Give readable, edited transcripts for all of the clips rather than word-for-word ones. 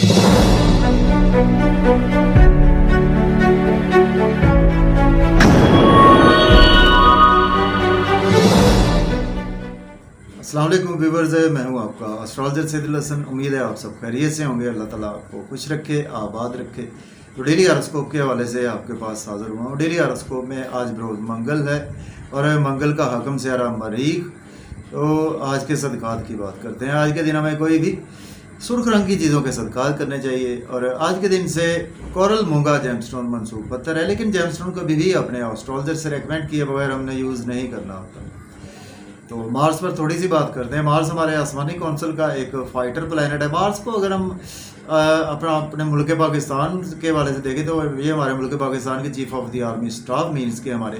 अस्सलाम वालेकुम व्यूवर्स, मैं हूं आपका एस्ट्रोलॉजर सैदुल हसन। उम्मीद है आप सब खैरियत से होंगे। अल्लाह ताला आपको खुश रखे, आबाद रखे। तो डेली हॉरोस्कोप के हवाले से आपके पास हाजिर हुआ हूँ। डेली हॉरोस्कोप में आज बरोज़ मंगल है और मंगल का हकम स्यारा मरीख। तो आज के सदक़ात की बात करते हैं। आज के दिन हमें कोई भी सुर्ख रंग की चीज़ों के सदक़ात करने चाहिए। और आज के दिन से कोरल मूंगा जेमस्टोन मनसूब पत्थर है, लेकिन जेमस्टोन कभी भी अपने एस्ट्रोलॉजर से रेकमेंड किए बगैर हमने यूज़ नहीं करना होता। तो मार्स पर थोड़ी सी बात करते हैं। मार्स हमारे आसमानी कौंसिल का एक फाइटर प्लैनेट है। मार्स को अगर हम अपने मुल्क पाकिस्तान के हवाले से देखें तो ये हमारे मुल्क पाकिस्तान के chief of the army staff means के हमारे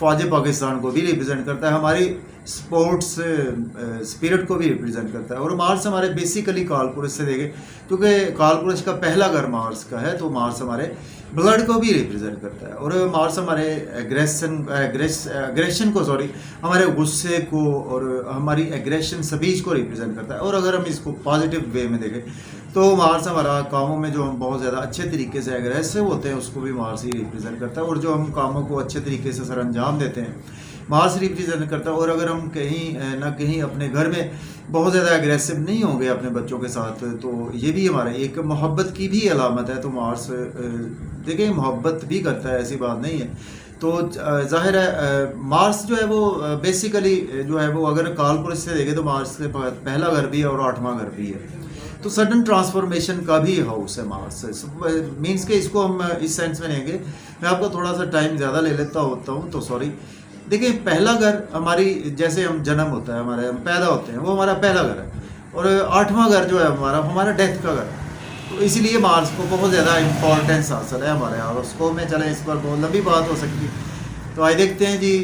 फ़ौज पाकिस्तान को भी रिप्रेजेंट करता है, हमारी स्पोर्ट्स स्पिरिट को भी रिप्रेजेंट करता है। और मार्स हमारे बेसिकली कालपुरुष से देखें, क्योंकि कालपुरुष का पहला घर मार्स का है, तो मार्स हमारे ब्लड को भी रिप्रेजेंट करता है। और मार्स हमारे हमारे गुस्से को और हमारी एग्रेशन स्पीच को रिप्रेजेंट करता है। और अगर हम इसको पॉजिटिव वे में देखें तो मार्स हमारा कामों में जो हम बहुत ज़्यादा अच्छे तरीके से एग्रेसिव होते हैं उसको भी मार्स ही रिप्रेजेंट करता है। और जो हम कामों को अच्छे तरीके से सर अंजाम देते हैं मार्स रिप्रेजेंट करता है। और अगर हम कहीं ना कहीं अपने घर में बहुत ज़्यादा एग्रेसिव नहीं होंगे अपने बच्चों के साथ, तो ये भी हमारे एक मोहब्बत की भी अलामत है। तो मार्स देखिए मोहब्बत भी करता है, ऐसी बात नहीं है। तो जाहिर है मार्स जो है वो बेसिकली जो है वो अगर कालपुरुष से देखें तो मार्स से पहला घर भी है और 8वां घर भी है। तो सडन ट्रांसफॉर्मेशन का भी हाउस है मार्स। मीन्स के इसको हम इस सेंस में लेंगे। मैं आपको थोड़ा सा टाइम ज़्यादा ले लेता होता हूँ, तो सॉरी। देखिए पहला घर हमारी, जैसे हम जन्म होता है हमारे, हम पैदा होते हैं, वो हमारा पहला घर है। और 8वां घर जो है हमारा डेथ का घर है। तो इसीलिए मार्स को बहुत ज़्यादा इंपॉर्टेंस हासिल है हमारे हॉरोस्कोप में। चले इस पर बहुत लंबी बात हो सकती है, तो आइए देखते हैं जी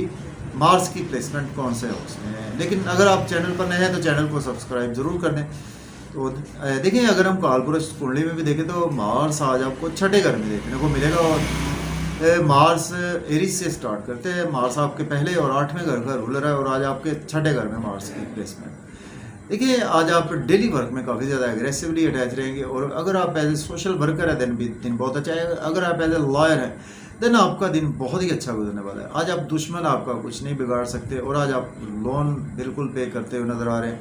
मार्स की प्लेसमेंट कौन से हाउस में है। लेकिन अगर आप चैनल पर नए हैं तो चैनल को सब्सक्राइब ज़रूर कर दें। तो देखिए अगर हम कालपुरुष कुंडली में भी देखें तो मार्स आज आपको छठे घर में देखने को मिलेगा। और मार्स एरीज से स्टार्ट करते हैं। मार्स आपके पहले और 8वें घर का रूलर है और आज आपके छठे घर में मार्स की प्लेसमेंट। देखिए आज आप डेली वर्क में काफ़ी ज़्यादा एग्रेसिवली अटैच रहेंगे। और अगर आप एज ए सोशल वर्कर है दिन बहुत अच्छा है। अगर आप एज ए लॉयर हैं देन आपका दिन बहुत ही अच्छा गुजरने वाला है। आज आप दुश्मन आपका कुछ नहीं बिगाड़ सकते। और आज आप लोन बिल्कुल पे करते हुए नज़र आ रहे हैं।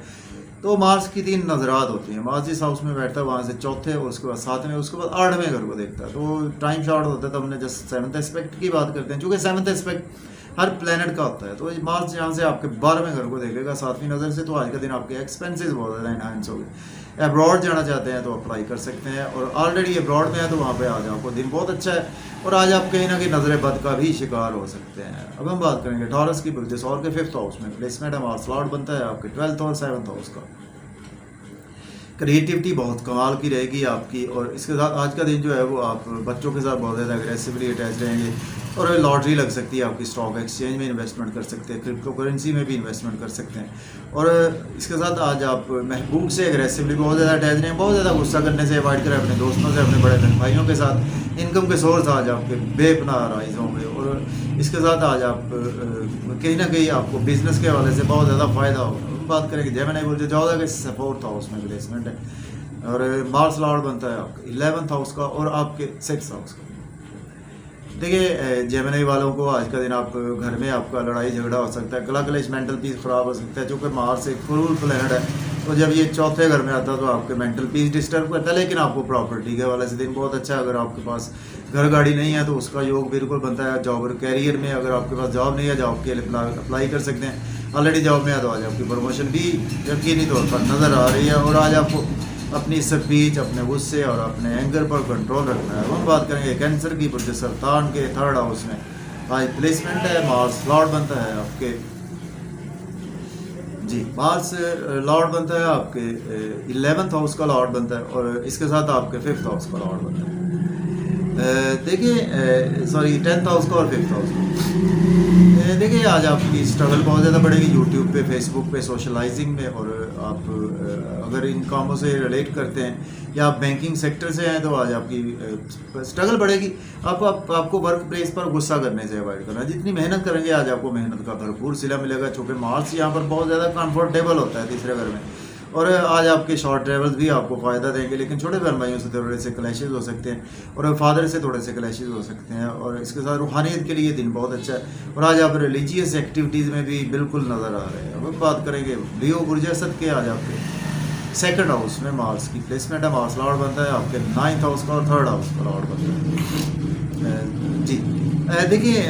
तो मार्स की 3 नजरात होती हैं। मार्स जिस हाउस में बैठता है वहाँ से चौथे, और उसके बाद 7वें, उसके बाद 8वें घर को देखता है। तो टाइम शॉर्ट होता है, तो हमने जस्ट 7th एस्पेक्ट की बात करते हैं। चूँकि 7th एस्पेक्ट हर प्लेनेट का होता है। तो मार्स यहाँ से आपके 12वें घर को देखेगा 7वीं नज़र से। तो आज का दिन आपके एक्सपेंसेस बहुत ज़्यादा इनहांस हो गए। अब्रॉड जाना चाहते हैं तो अप्लाई कर सकते हैं। और ऑलरेडी अब्रॉड में है तो वहाँ पे आज आपको दिन बहुत अच्छा है। और आज आप कहीं ना कहीं नजर बद का भी शिकार हो सकते हैं। अब हम बात करेंगे टॉरस की। बुर्ज और के 5th हाउस में प्लेसमेंट है। मार्स लॉर्ड बनता है आपके 12th और 7th हाउस का। क्रिएटिविटी बहुत कमाल की रहेगी आपकी। और इसके साथ आज का दिन जो है वो आप बच्चों के साथ बहुत ज़्यादा एग्रेसिवली अटैच रहेंगे। और लॉटरी लग सकती है आपकी, स्टॉक एक्सचेंज में इन्वेस्टमेंट कर सकते हैं, क्रिप्टो करेंसी में भी इन्वेस्टमेंट कर सकते हैं। और इसके साथ आज आप महबूब से एग्रेसिवली बहुत ज़्यादा अटैच रहें। बहुत ज़्यादा गुस्सा करने से अवॉइड करें अपने दोस्तों से, अपने बड़े बहन भाइयों के साथ। इनकम के सोर्स आज आपके बेपनाह राइज होंगे। और इसके साथ आज आप कहीं ना कहीं आपको बिजनेस के हवाले से बहुत ज़्यादा फ़ायदा होगा। बात करेंगे जेमिनी बुर्ज 14 के 4th हाउस में प्लेसमेंट है। और मार्स लॉर्ड बनता है आपके 11th हाउस का और आपके 6th हाउस का। देखिए जेमिनी वालों को आज का दिन आप घर में आपका लड़ाई झगड़ा हो सकता है, कला कलेश, मेंटल पीस ख़राब हो सकता है। चूँकि मार्स एक क्रूर प्लैनेट है, तो जब ये चौथे घर में आता है तो आपके मेंटल पीस डिस्टर्ब करता है। लेकिन आपको प्रॉपर्टी के हवाले से दिन बहुत अच्छा है। अगर आपके पास घर गाड़ी नहीं है तो उसका योग बिल्कुल बनता है। जॉब और कैरियर में अगर आपके पास जॉब नहीं है, जॉब के लिए अप्लाई कर सकते हैं। ऑलरेडी जॉब में है तो आज आपकी प्रमोशन भी यकीनी तौर पर नज़र आ रही है। और आज आपको अपनी स्पीच, अपने गुस्से और अपने एंगर पर कंट्रोल रखना है। हम बात करेंगे कैंसर की। बुर्ज सरतान के 3rd हाउस में आज प्लेसमेंट है। मार्स लॉर्ड बनता है आपके मार्स लॉर्ड बनता है आपके 11th हाउस का लॉर्ड बनता है। और इसके साथ आपके 5th हाउस का लॉर्ड बनता है। देखिए सॉरी 10th हाउस का और 5th हाउस का। देखिए आज आपकी स्ट्रगल बहुत ज़्यादा बढ़ेगी यूट्यूब पे, फेसबुक पे, सोशलाइजिंग में। और आप अगर इन कामों से रिलेट करते हैं या आप बैंकिंग सेक्टर से हैं तो आज आपकी स्ट्रगल बढ़ेगी। आपको वर्क प्लेस पर गुस्सा करने से अवॉइड करना। जितनी मेहनत करेंगे आज आपको मेहनत का भरपूर सिला मिलेगा। चूँकि मार्स यहाँ पर बहुत ज़्यादा कंफर्टेबल होता है 3रे घर में। और आज आपके शॉर्ट ट्रेवल्स भी आपको फ़ायदा देंगे, लेकिन छोटे बहन भाइयों से थोड़े से क्लैशेज़ हो सकते हैं और फादर से थोड़े से क्लैशेज़ हो सकते हैं। और इसके साथ रूहानियत के लिए दिन बहुत अच्छा है और आज आप रिलीजियस एक्टिविटीज़ में भी बिल्कुल नज़र आ रहे हैं। अब हम बात करेंगे लियो बुर्ज असद के आज आपके सेकंड हाउस में मार्स की प्लेसमेंट है। मार्स लॉर्ड बनता है आपके 9th हाउस का और 3rd हाउस का लॉर्ड बनता है जी। देखिए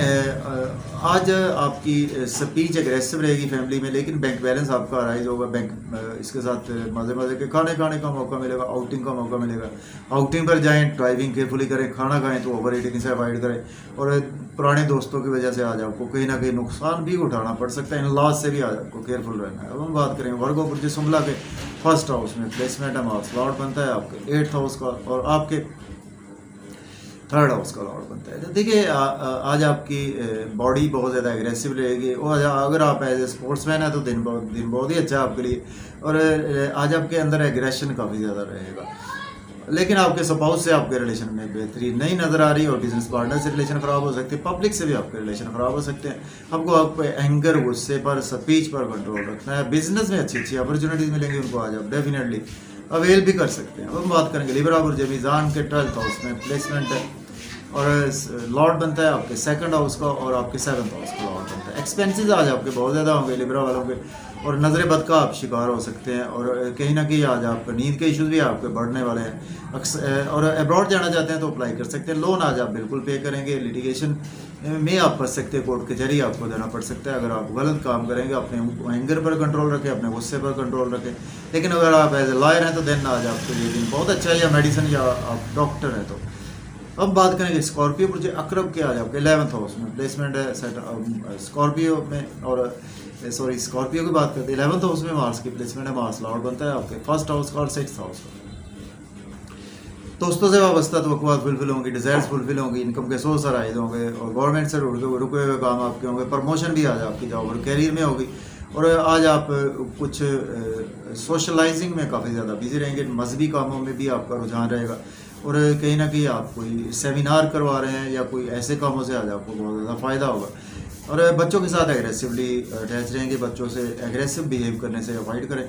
आज आपकी स्पीच एग्रेसिव रहेगी फैमिली में, लेकिन बैंक बैलेंस आपका राइज होगा। बैंक इसके साथ मज़े मज़े के खाने का मौका मिलेगा, आउटिंग का मौका मिलेगा। आउटिंग पर जाएं, ड्राइविंग केयरफुली करें, खाना खाएं तो ओवर ईटिंग से अवॉइड करें। और पुराने दोस्तों की वजह से आज आपको कहीं ना कहीं नुकसान भी उठाना पड़ सकता है, इन लॉज से भी आज आपको केयरफुल रहना है। अब हम बात करेंगे वर्गो बुर्ज सुमला के 1st हाउस में प्लेसमेंट है। मार्स लॉर्ड बनता है आपके 8th हाउस का और आपके 3rd हाउस का लॉर्ड बनता है। तो देखिए आज आपकी बॉडी बहुत ज़्यादा एग्रेसिव रहेगी और अगर आप एज ए स्पोर्ट्समैन है तो दिन बहुत ही अच्छा है आपके लिए। और आज आपके अंदर एग्रेशन काफ़ी ज़्यादा रहेगा, लेकिन आपके स्पाउस से आपके रिलेशन में बेहतरी नहीं नज़र आ रही और बिजनेस पार्टनर से रिलेशन ख़राब हो सकते हैं, पब्लिक से भी आपके रिलेशन ख़राब हो सकते हैं। आपको आप एंगर, गुस्से पर, स्पीच पर कंट्रोल रखना है। बिजनेस में अच्छी अच्छी अपॉर्चुनिटीज़ मिलेंगी उनको आज आप डेफिनेटली अवेल भी कर सकते हैं। अब हम बात करेंगे लिब्रा बुर्ज मीज़ान के 12th हाउस में प्लेसमेंट है और लॉर्ड बनता है आपके 2nd हाउस का और आपके 7th हाउस का लॉर्ड बनता है। एक्सपेंसेस आज आपके बहुत ज़्यादा होंगे लिब्रा वालों के और नज़र बद का आप शिकार हो सकते हैं और कहीं ना कहीं आज आप नींद के इश्यूज भी आपके बढ़ने वाले हैं। और अब्रॉड जाना चाहते हैं तो अप्लाई कर सकते हैं। लोन आज आप बिल्कुल पे करेंगे। लिटिगेशन में आप फंस सकते हैं, कोर्ट कचहरी आपको देना पड़ सकता है अगर आप गलत काम करेंगे। अपने एंगर पर कंट्रोल रखें, अपने गुस्से पर कंट्रोल रखें। लेकिन अगर आप एज ए लॉयर हैं तो देन आज आपके लिए दिन बहुत अच्छा है, या मेडिसिन या आप डॉक्टर हैं तो। अब बात करेंगे स्कॉर्पियो बुर्ज अकरब के आज आपके 11th हाउस में प्लेसमेंट है स्कॉर्पियो में। और स्कॉर्पियो की बात करते हैं 11th हाउस में मार्स की प्लेसमेंट है। मार्स लॉर्ड बनता है आपके 1st हाउस का और 6th हाउस का। दोस्तों से वाबस्ता तवक्कुआत फुलफिल होंगी, डिज़ायर्स फुलफिल होंगी, इनकम के सोर्स राइज होंगे और गवर्नमेंट से रुके हुए काम आपके होंगे। प्रमोशन भी आज आपकी जॉब और कैरियर में होगी। और आज आप कुछ सोशलाइजिंग में काफ़ी ज़्यादा बिजी रहेंगे। मजहबी कामों में भी आपका रुझान रहेगा और कहीं ना कहीं आप कोई सेमिनार करवा रहे हैं या कोई ऐसे कामों से आज आपको बहुत ज़्यादा फ़ायदा होगा। और बच्चों के साथ एग्रेसिवली अटैच रहेंगे, बच्चों से एग्रेसिव बिहेव करने से अवॉइड करें।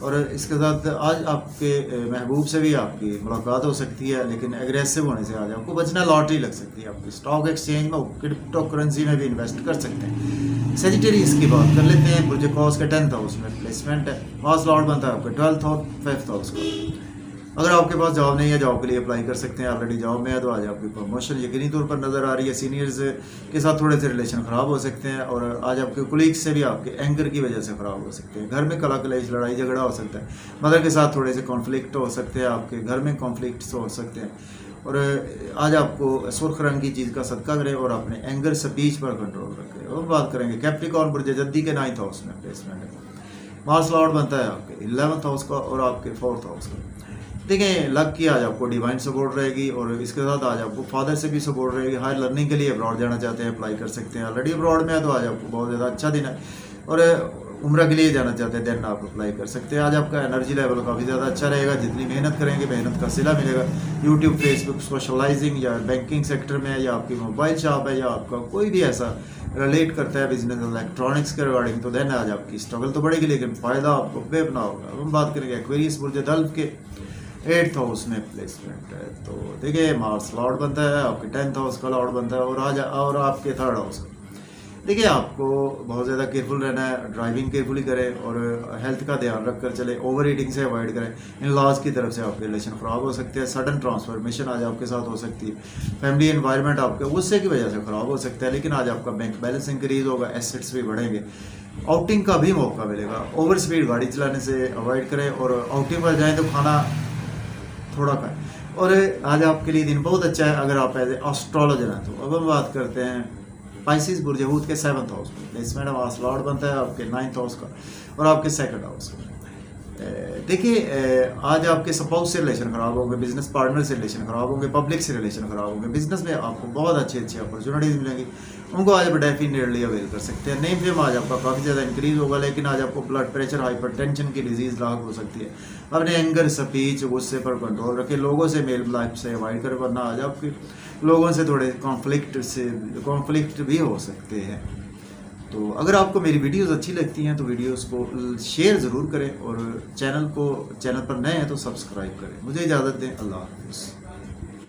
और इसके साथ आज आपके महबूब से भी आपकी मुलाकात हो सकती है, लेकिन एग्रेसिव होने से आज आपको बचना। लॉटरी लग सकती है आपकी, स्टॉक एक्सचेंज में, क्रिप्टो करेंसी में भी इन्वेस्ट कर सकते हैं। सेजिटेरियस की बात कर लेते हैं। बुर्ज कॉस के 10th हाउस में प्लेसमेंट है। मार्स लॉर्ड बनता है आपके 12th और 5th हाउस का। अगर आपके पास जॉब नहीं है, जॉब के लिए अप्लाई कर सकते हैं। ऑलरेडी जॉब में है तो आज आपकी प्रमोशन यकीनी तौर पर नज़र आ रही है। सीनियर्स के साथ थोड़े से रिलेशन ख़राब हो सकते हैं और आज आपके कुलीग्स से भी आपके एंगर की वजह से ख़राब हो सकते हैं। घर में कला कलेश, लड़ाई झगड़ा हो सकता है। मदर के साथ थोड़े से कॉन्फ्लिक्ट हो सकते हैं, आपके घर में कॉन्फ्लिक्ट्स हो सकते हैं। और आज आपको सुर्ख रंग की चीज़ का सदका करें और अपने एंगर स्पीच पर कंट्रोल रखें। और बात करेंगे कैप्रिकॉर्न बुर्ज जद्दी के 9th हाउस में प्लेसमेंट है। मार्स लॉर्ड बनता है आपके 11th हाउस का और आपके 4th हाउस का। देखिए लक की आज आपको डिवाइन सपोर्ट रहेगी और इसके साथ आज आपको फादर से भी सपोर्ट रहेगी। हायर लर्निंग के लिए अब्रॉड जाना चाहते हैं, अप्लाई कर सकते हैं। ऑलरेडी अब्रॉड में है तो आज आपको बहुत ज़्यादा अच्छा दिन है। और उम्र के लिए जाना चाहते हैं देन आप अप्लाई कर सकते हैं। आज आपका एनर्जी लेवल काफ़ी ज़्यादा अच्छा रहेगा। जितनी मेहनत करेंगे मेहनत का सिला मिलेगा। यूट्यूब, फेसबुक, सोशलाइजिंग या बैंकिंग सेक्टर में, या आपकी मोबाइल शॉप है, या आपका कोई भी ऐसा रिलेट करता है बिजनेस इलेक्ट्रॉनिक्स के रिगार्डिंग, तो देन आज आपकी स्ट्रगल तो बढ़ेगी लेकिन फ़ायदा आपको बेपना होगा। अब हम बात करेंगे एक्वेरियस बुर्ज दल्फ के 8th हाउस में प्लेसमेंट है। तो देखिए मार्स लॉर्ड बनता है आपके 10th हाउस का लॉर्ड बनता है और आपके 3rd हाउस का। देखिए आपको बहुत ज़्यादा केयरफुल रहना है। ड्राइविंग केयरफुली करें और हेल्थ का ध्यान रख कर चले। ओवर ईटिंग से अवॉइड करें। इन लॉज की तरफ से आपके रिलेशन ख़राब हो सकते हैं। सडन ट्रांसफॉर्मेशन आज आपके साथ हो सकती है। फैमिली एनवायरनमेंट आपके गुस्से की वजह से ख़राब हो सकता है, लेकिन आज आपका बैंक बैलेंस इंक्रीज होगा, एसेट्स भी बढ़ेंगे। आउटिंग का भी मौका मिलेगा। ओवर स्पीड गाड़ी चलाने से अवॉइड करें और आउटिंग पर जाएँ तो खाना थोड़ा का। और आज आपके लिए दिन बहुत अच्छा है अगर आप एज एस्ट्रोलॉजर हैं तो। अब हम बात करते हैं पाइसिस बुर्ज हूत के 7th हाउस में प्लेसमेंट है। मार्स लॉर्ड बनता है आपके 9th हाउस का और आपके 2nd हाउस का। देखिए आज आपके स्पाउस से रिलेशन ख़राब होंगे, बिजनेस पार्टनर से रिलेशन ख़राब होंगे, पब्लिक से रिलेशन ख़राब होंगे। बिजनेस में आपको बहुत अच्छी अच्छी अपॉर्चुनिटीज़ मिलेंगी, उनको आज आप डेफिनेटली अवेल कर सकते हैं। नेम फेम आज आपका काफ़ी ज़्यादा इंक्रीज होगा, लेकिन आज आपको ब्लड प्रेशर, हाइपरटेंशन की डिजीज़ लाग हो सकती है। अपने एंगर, स्पीच, गुस्से पर कंट्रोल रखें। लोगों से मेल लाइफ से अवॉइड करें, वरना आज आपके लोगों से थोड़े कॉन्फ्लिक्ट भी हो सकते हैं। तो अगर आपको मेरी वीडियोस अच्छी लगती हैं तो वीडियोस को शेयर ज़रूर करें और चैनल पर नए हैं तो सब्सक्राइब करें। मुझे इजाज़त दें। अल्लाह हाफ़िज़।